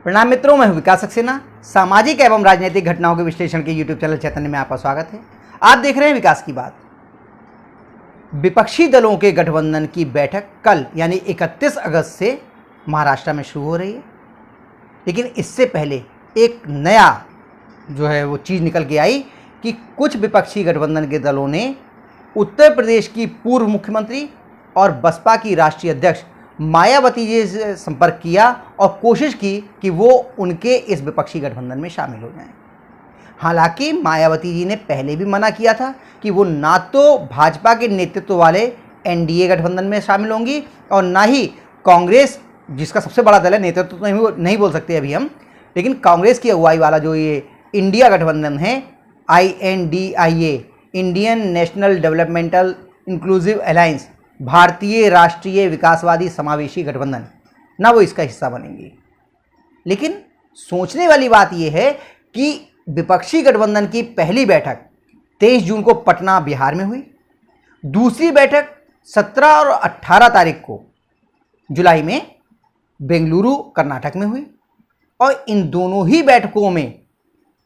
प्रणाम मित्रों, मैं हूं विकास सक्सेना। सामाजिक एवं राजनीतिक घटनाओं के विश्लेषण के यूट्यूब चैनल चैतन्य में आपका स्वागत है। आप देख रहे हैं विकास की बात। विपक्षी दलों के गठबंधन की बैठक कल यानी 31 अगस्त से महाराष्ट्र में शुरू हो रही है, लेकिन इससे पहले एक नया वो चीज़ निकल के आई कि कुछ विपक्षी गठबंधन के दलों ने उत्तर प्रदेश की पूर्व मुख्यमंत्री और बसपा की राष्ट्रीय अध्यक्ष मायावती जी से संपर्क किया और कोशिश की कि वो उनके इस विपक्षी गठबंधन में शामिल हो जाएं। हालांकि मायावती जी ने पहले भी मना किया था कि वो ना तो भाजपा के नेतृत्व वाले एनडीए गठबंधन में शामिल होंगी और ना ही कांग्रेस, जिसका सबसे बड़ा दल है, नेतृत्व तो नहीं बोल सकते अभी हम, लेकिन कांग्रेस की अगुवाई वाला जो ये इंडिया गठबंधन है, INDIA, Indian national developmental inclusive alliance, भारतीय राष्ट्रीय विकासवादी समावेशी गठबंधन, ना वो इसका हिस्सा बनेंगी। लेकिन सोचने वाली बात यह है कि विपक्षी गठबंधन की पहली बैठक 23 जून को पटना बिहार में हुई, दूसरी बैठक 17 और 18 तारीख को जुलाई में बेंगलुरु कर्नाटक में हुई और इन दोनों ही बैठकों में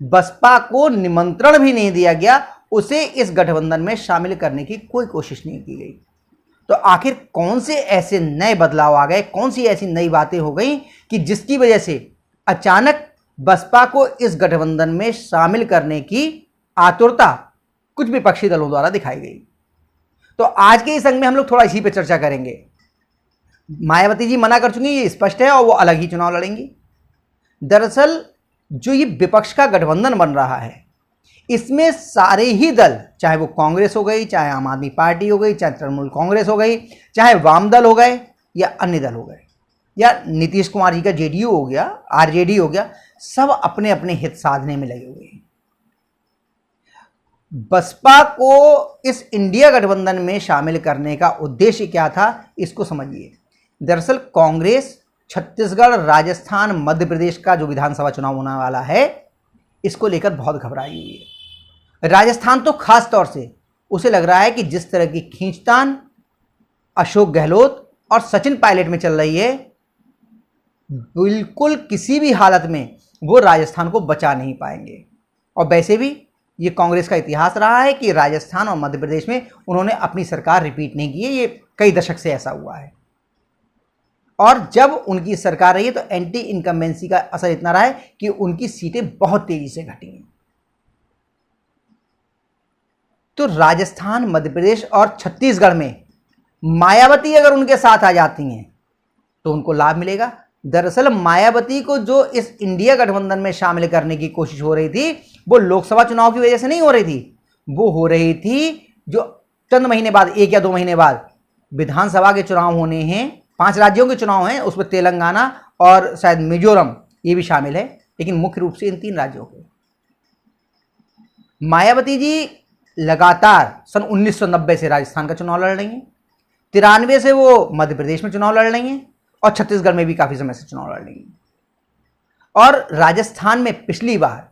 बसपा को निमंत्रण भी नहीं दिया गया, उसे इस गठबंधन में शामिल करने की कोई कोशिश नहीं की गई। तो आखिर कौन से ऐसे नए बदलाव आ गए, कौन सी ऐसी नई बातें हो गई कि जिसकी वजह से अचानक बसपा को इस गठबंधन में शामिल करने की आतुरता कुछ विपक्षी दलों द्वारा दिखाई गई। तो आज के इस अंक में हम लोग थोड़ा इसी पे चर्चा करेंगे। मायावती जी मना कर चुकी, ये स्पष्ट है, और वो अलग ही चुनाव लड़ेंगी। दरअसल जो ये विपक्ष का गठबंधन बन रहा है, इसमें सारे ही दल, चाहे वो कांग्रेस हो गई, चाहे आम आदमी पार्टी हो गई, चाहे तृणमूल कांग्रेस हो गई, चाहे वाम दल हो गए या अन्य दल हो गए, या नीतीश कुमार जी का JDU हो गया, RJD हो गया, सब अपने अपने हित साधने में लगे हुए हैं। बसपा को इस इंडिया गठबंधन में शामिल करने का उद्देश्य क्या था, इसको समझिए। दरअसल कांग्रेस छत्तीसगढ़, राजस्थान, मध्य प्रदेश का जो विधानसभा चुनाव होने वाला है, इसको लेकर बहुत घबराई हुई है। राजस्थान तो खास तौर से उसे लग रहा है कि जिस तरह की खींचतान अशोक गहलोत और सचिन पायलट में चल रही है, बिल्कुल किसी भी हालत में वो राजस्थान को बचा नहीं पाएंगे। और वैसे भी ये कांग्रेस का इतिहास रहा है कि राजस्थान और मध्य प्रदेश में उन्होंने अपनी सरकार रिपीट नहीं की है, ये कई दशक से ऐसा हुआ है। और जब उनकी सरकार रही है तो एंटी इनकम्बेंसी का असर इतना रहा है कि उनकी सीटें बहुत तेजी से घटी हैं। तो राजस्थान, मध्य प्रदेश और छत्तीसगढ़ में मायावती अगर उनके साथ आ जाती हैं तो उनको लाभ मिलेगा। दरअसल मायावती को जो इस इंडिया गठबंधन में शामिल करने की कोशिश हो रही थी, वो लोकसभा चुनाव की वजह से नहीं हो रही थी, वो हो रही थी जो चंद महीने बाद, 1 या 2 महीने बाद विधानसभा के चुनाव होने हैं, 5 राज्यों के चुनाव हैं, उसमें तेलंगाना और शायद मिजोरम ये भी शामिल है, लेकिन मुख्य रूप से इन 3 राज्यों के। मायावती जी लगातार सन 1990 से राजस्थान का चुनाव लड़ रही हैं, 93 से वो मध्य प्रदेश में चुनाव लड़ रही हैं और छत्तीसगढ़ में भी काफ़ी समय से चुनाव लड़ रही हैं। और राजस्थान में पिछली बार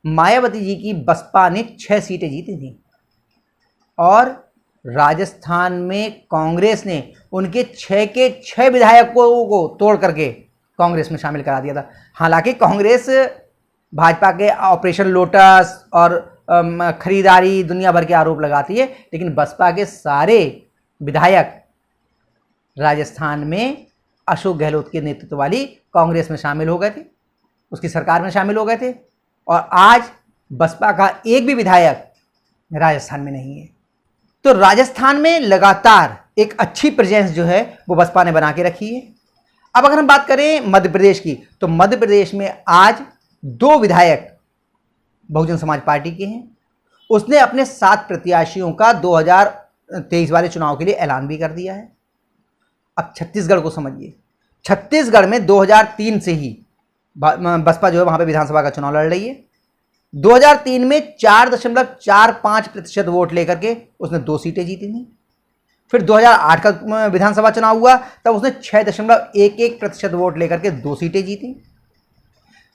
मायावती जी की बसपा ने 6 सीटें जीती थी और राजस्थान में कांग्रेस ने उनके 6 के 6 विधायकों को तोड़ करके कांग्रेस में शामिल करा दिया था। हालांकि कांग्रेस भाजपा के ऑपरेशन लोटस और खरीदारी दुनिया भर के आरोप लगाती है, लेकिन बसपा के सारे विधायक राजस्थान में अशोक गहलोत के नेतृत्व वाली कांग्रेस में शामिल हो गए थे, उसकी सरकार में शामिल हो गए थे। और आज बसपा का एक भी विधायक राजस्थान में नहीं है। तो राजस्थान में लगातार एक अच्छी प्रेजेंस जो है वो बसपा ने बना के रखी है। अब अगर हम बात करें मध्य प्रदेश की, तो मध्य प्रदेश में आज 2 विधायक बहुजन समाज पार्टी के हैं। उसने अपने 7 प्रत्याशियों का 2023 वाले चुनाव के लिए ऐलान भी कर दिया है। अब छत्तीसगढ़ को समझिए। छत्तीसगढ़ में 2003 से ही बसपा जो है वहां पे विधानसभा का चुनाव लड़ रही है। 2003 में 4.45% वोट लेकर के उसने 2 सीटें जीती थी। फिर 2008 का विधानसभा चुनाव हुआ, तब उसने 6.11% वोट लेकर के 2 सीटें जीती।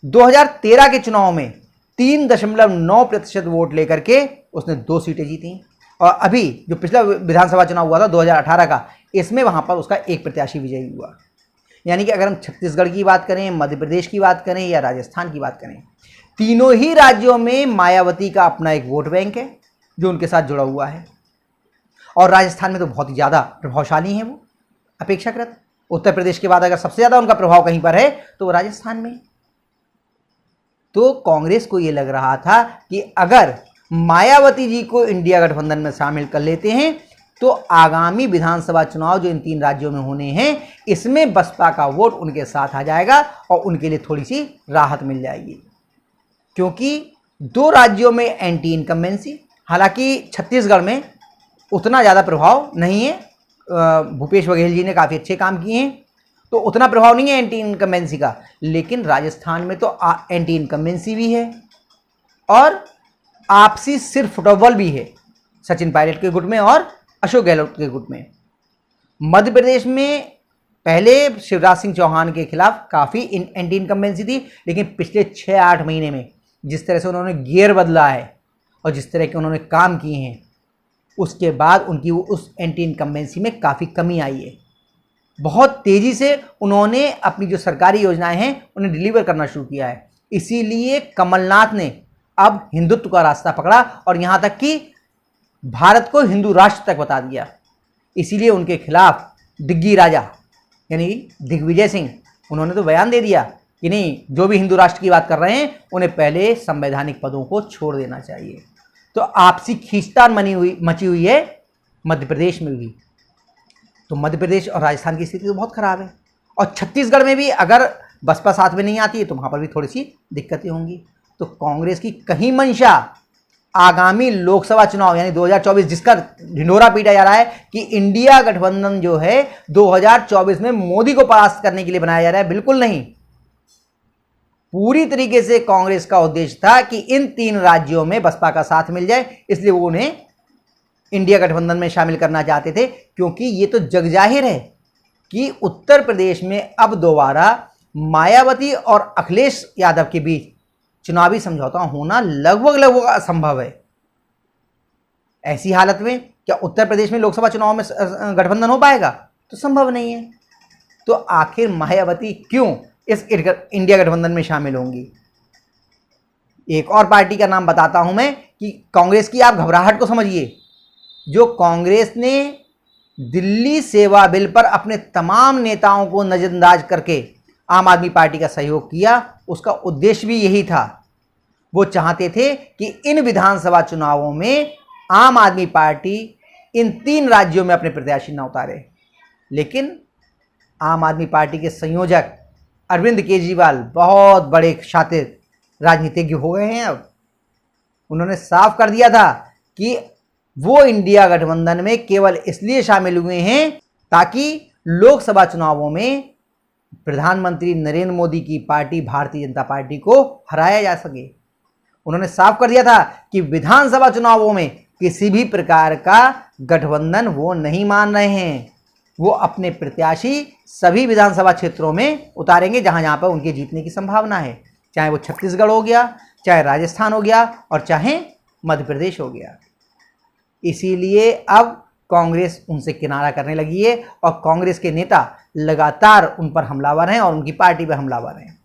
2013 के चुनाव में 3.9% वोट लेकर के उसने 2 सीटें जीती। और अभी जो पिछला विधानसभा चुनाव हुआ था 2018 का, इसमें वहां पर उसका एक प्रत्याशी विजयी हुआ। यानी कि अगर हम छत्तीसगढ़ की बात करें, मध्य प्रदेश की बात करें या राजस्थान की बात करें, तीनों ही राज्यों में मायावती का अपना एक वोट बैंक है जो उनके साथ जुड़ा हुआ है। और राजस्थान में तो बहुत ही ज़्यादा प्रभावशाली हैं वो अपेक्षाकृत। उत्तर प्रदेश के बाद अगर सबसे ज़्यादा उनका प्रभाव कहीं पर है तो वो राजस्थान में। तो कांग्रेस को ये लग रहा था कि अगर मायावती जी को इंडिया गठबंधन में शामिल कर लेते हैं तो आगामी विधानसभा चुनाव जो इन 3 राज्यों में होने हैं, इसमें बसपा का वोट उनके साथ आ जाएगा और उनके लिए थोड़ी सी राहत मिल जाएगी। क्योंकि 2 राज्यों में एंटी इनकम्बेंसी, हालांकि छत्तीसगढ़ में उतना ज़्यादा प्रभाव नहीं है, भूपेश बघेल जी ने काफ़ी अच्छे काम किए हैं तो उतना प्रभाव नहीं है एंटी इनकम्बेंसी का। लेकिन राजस्थान में तो एंटी इनकम्बेंसी भी है और आपसी सिर फुटबॉल भी है, सचिन पायलट के गुट में और अशोक गहलोत के गुट में। मध्य प्रदेश में पहले शिवराज सिंह चौहान के खिलाफ काफ़ी एंटी इनकम्बेंसी थी, लेकिन पिछले 6-8 महीने में जिस तरह से उन्होंने गियर बदला है और जिस तरह के उन्होंने काम किए हैं, उसके बाद उनकी उस एंटी इनकम्बेंसी में काफ़ी कमी आई है। बहुत तेज़ी से उन्होंने अपनी जो सरकारी योजनाएं हैं उन्हें डिलीवर करना शुरू किया है। इसीलिए कमलनाथ ने अब हिंदुत्व का रास्ता पकड़ा और यहाँ तक कि भारत को हिंदू राष्ट्र तक बता दिया। इसीलिए उनके खिलाफ दिग्गी राजा यानी दिग्विजय सिंह, उन्होंने तो बयान दे दिया कि नहीं, जो भी हिंदू राष्ट्र की बात कर रहे हैं उन्हें पहले संवैधानिक पदों को छोड़ देना चाहिए। तो आपसी खींचतान मची हुई है मध्य प्रदेश में भी। तो मध्य प्रदेश और राजस्थान की स्थिति तो बहुत खराब है। और छत्तीसगढ़ में भी अगर बसपा साथ में नहीं आती है तो वहाँ पर भी थोड़ी सी दिक्कतें होंगी। तो कांग्रेस की कहीं मंशा आगामी लोकसभा चुनाव यानी 2024, जिसका ढिंढोरा पीटा जा रहा है कि इंडिया गठबंधन जो है 2024 में मोदी को परास्त करने के लिए बनाया जा रहा है, बिल्कुल नहीं। पूरी तरीके से कांग्रेस का उद्देश्य था कि इन 3 राज्यों में बसपा का साथ मिल जाए, इसलिए वो उन्हें इंडिया गठबंधन में शामिल करना चाहते थे। क्योंकि ये तो जग जाहिर है कि उत्तर प्रदेश में अब दोबारा मायावती और अखिलेश यादव के बीच चुनावी समझौता होना लगभग असंभव है। ऐसी हालत में क्या उत्तर प्रदेश में लोकसभा चुनाव में गठबंधन हो पाएगा? तो संभव नहीं है। तो आखिर मायावती क्यों इस इंडिया गठबंधन में शामिल होंगी? एक और पार्टी का नाम बताता हूं मैं कि कांग्रेस की आप घबराहट को समझिए। जो कांग्रेस ने दिल्ली सेवा बिल पर अपने तमाम नेताओं को नजरअंदाज करके आम आदमी पार्टी का सहयोग किया, उसका उद्देश्य भी यही था। वो चाहते थे कि इन विधानसभा चुनावों में आम आदमी पार्टी इन 3 राज्यों में अपने प्रत्याशी न उतारे। लेकिन आम आदमी पार्टी के संयोजक अरविंद केजरीवाल बहुत बड़े शातिर राजनीतिज्ञ हो गए हैं। अब उन्होंने साफ कर दिया था कि वो इंडिया गठबंधन में केवल इसलिए शामिल हुए हैं ताकि लोकसभा चुनावों में प्रधानमंत्री नरेंद्र मोदी की पार्टी भारतीय जनता पार्टी को हराया जा सके। उन्होंने साफ कर दिया था कि विधानसभा चुनावों में किसी भी प्रकार का गठबंधन वो नहीं मान रहे हैं। वो अपने प्रत्याशी सभी विधानसभा क्षेत्रों में उतारेंगे जहां जहां पर उनके जीतने की संभावना है, चाहे वो छत्तीसगढ़ हो गया, चाहे राजस्थान हो गया और चाहे मध्य प्रदेश हो गया। इसीलिए अब कांग्रेस उनसे किनारा करने लगी है और कांग्रेस के नेता लगातार उन पर हमलावर हैं और उनकी पार्टी पर हमलावर हैं।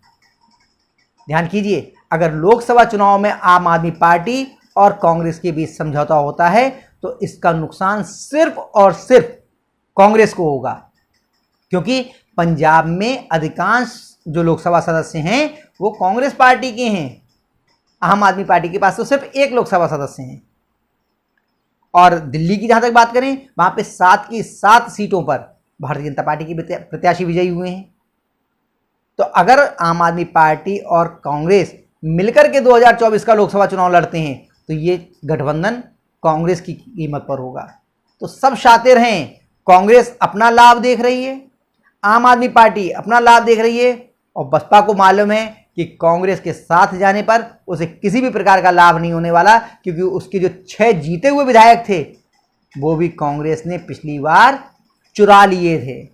ध्यान कीजिए, अगर लोकसभा चुनाव में आम आदमी पार्टी और कांग्रेस के बीच समझौता होता है तो इसका नुकसान सिर्फ और सिर्फ कांग्रेस को होगा। क्योंकि पंजाब में अधिकांश जो लोकसभा सदस्य हैं वो कांग्रेस पार्टी के हैं। आम आदमी पार्टी के पास तो सिर्फ 1 लोकसभा सदस्य हैं। और दिल्ली की जहां तक बात करें, वहां पे 7 की 7 सीटों पर भारतीय जनता पार्टी के प्रत्याशी विजयी हुए हैं। तो अगर आम आदमी पार्टी और कांग्रेस मिलकर के 2024 का लोकसभा चुनाव लड़ते हैं तो ये गठबंधन कांग्रेस की कीमत पर होगा। तो सब शातिर हैं, कांग्रेस अपना लाभ देख रही है, आम आदमी पार्टी अपना लाभ देख रही है और बसपा को मालूम है कि कांग्रेस के साथ जाने पर उसे किसी भी प्रकार का लाभ नहीं होने वाला। क्योंकि उसके जो 6 जीते हुए विधायक थे वो भी कांग्रेस ने पिछली बार चुरा लिए थे।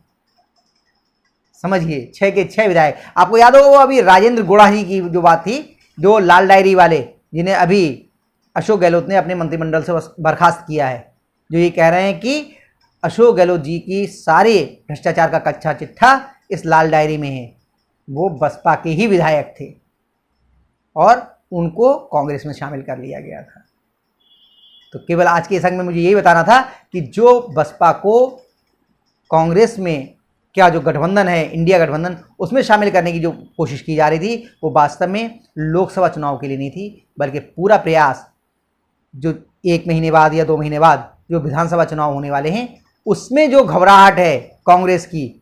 समझिए, 6 के 6 विधायक। आपको याद होगा वो अभी राजेंद्र गुड़ाही की जो बात थी, जो लाल डायरी वाले, जिन्हें अभी अशोक गहलोत ने अपने मंत्रिमंडल से बर्खास्त किया है, जो ये कह रहे हैं कि अशोक गहलोत जी की सारे भ्रष्टाचार का कच्चा चिट्ठा इस लाल डायरी में है वो बसपा के ही विधायक थे और उनको कांग्रेस में शामिल कर लिया गया था। तो केवल आज के इस अंक में मुझे यही बताना था कि जो बसपा को कांग्रेस में क्या जो गठबंधन है, इंडिया गठबंधन, उसमें शामिल करने की जो कोशिश की जा रही थी वो वास्तव में लोकसभा चुनाव के लिए नहीं थी, बल्कि पूरा प्रयास जो 1 महीने बाद या 2 महीने बाद जो विधानसभा चुनाव होने वाले हैं उसमें जो घबराहट है कांग्रेस की,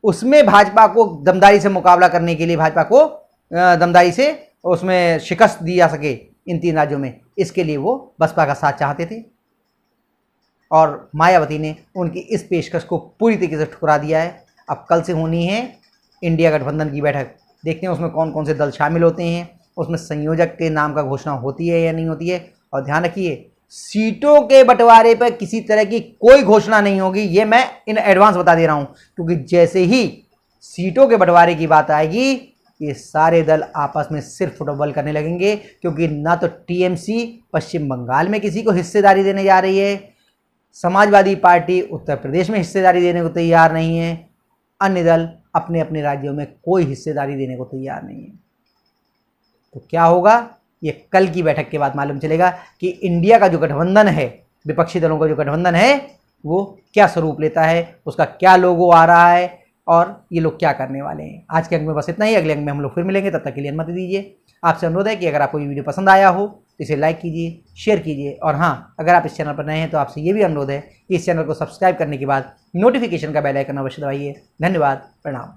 उसमें भाजपा को दमदारी से मुकाबला करने के लिए, भाजपा को दमदारी से उसमें शिकस्त दी जा सके इन 3 राज्यों में, इसके लिए वो बसपा का साथ चाहते थे। और मायावती ने उनकी इस पेशकश को पूरी तरीके से ठुकरा दिया है। अब कल से होनी है इंडिया गठबंधन की बैठक, देखते हैं उसमें कौन कौन से दल शामिल होते हैं, उसमें संयोजक के नाम का घोषणा होती है या नहीं होती है। और ध्यान रखिए, सीटों के बंटवारे पर किसी तरह की कोई घोषणा नहीं होगी, ये मैं इन एडवांस बता दे रहा हूं, क्योंकि जैसे ही सीटों के बंटवारे की बात आएगी ये सारे दल आपस में सिर्फ फुटबॉल करने लगेंगे, क्योंकि ना तो टीएमसी पश्चिम बंगाल में किसी को हिस्सेदारी देने जा रही है, समाजवादी पार्टी उत्तर प्रदेश में हिस्सेदारी देने को तैयार नहीं है, अन्य दल अपने अपने राज्यों में कोई हिस्सेदारी देने को तैयार नहीं है। तो क्या होगा ये कल की बैठक के बाद मालूम चलेगा कि इंडिया का जो गठबंधन है, विपक्षी दलों का जो गठबंधन है वो क्या स्वरूप लेता है, उसका क्या लोगो आ रहा है और ये लोग क्या करने वाले हैं। आज के अंक में बस इतना ही, अगले अंक में हम लोग फिर मिलेंगे, तब तक के लिए अनुमति दीजिए। आपसे अनुरोध है कि अगर आपको ये वीडियो पसंद आया हो तो इसे लाइक कीजिए, शेयर कीजिए, और हाँ, अगर आप इस चैनल पर नए हैं तो आपसे ये भी अनुरोध है कि इस चैनल को सब्सक्राइब करने के बाद नोटिफिकेशन का बेल आइकन अवश्य दबाइए। धन्यवाद, प्रणाम।